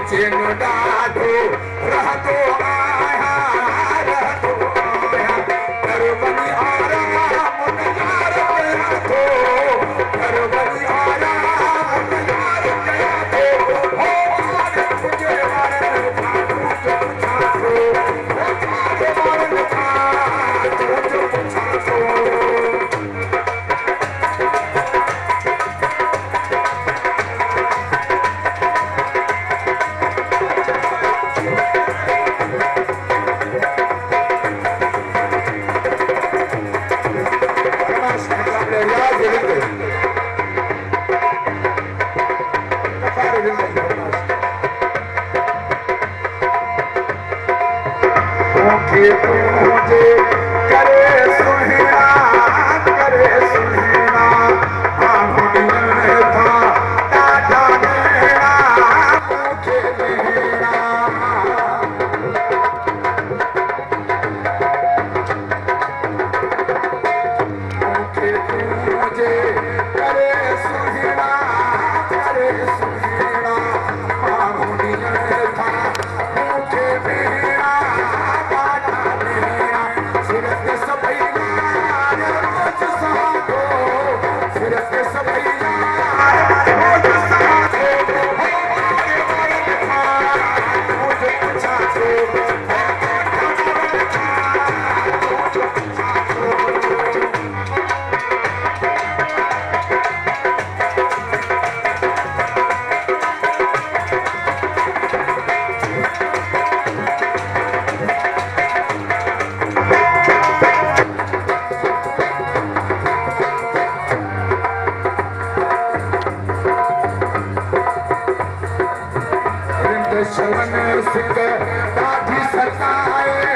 चैन ॾाढो रहंदो आहियां कर वञी आराम यार कयां थो कर वञी आराम यार कयां थो हो आरे तुंहिंजे वारनि खां तुंहिंजो पुछां थो हो तुंहिंजे वारनि खां तुंहिंजो पुछां थो तुझे करे सुहिणा माण्हुनि था ॾाढा ॾेड़ा मूंखे ॾेड़ा मूंखे तुझे करे सुहिणा माण्हुनि था मूंखे ॾेड़ा शवन सिक ॾाढी सताए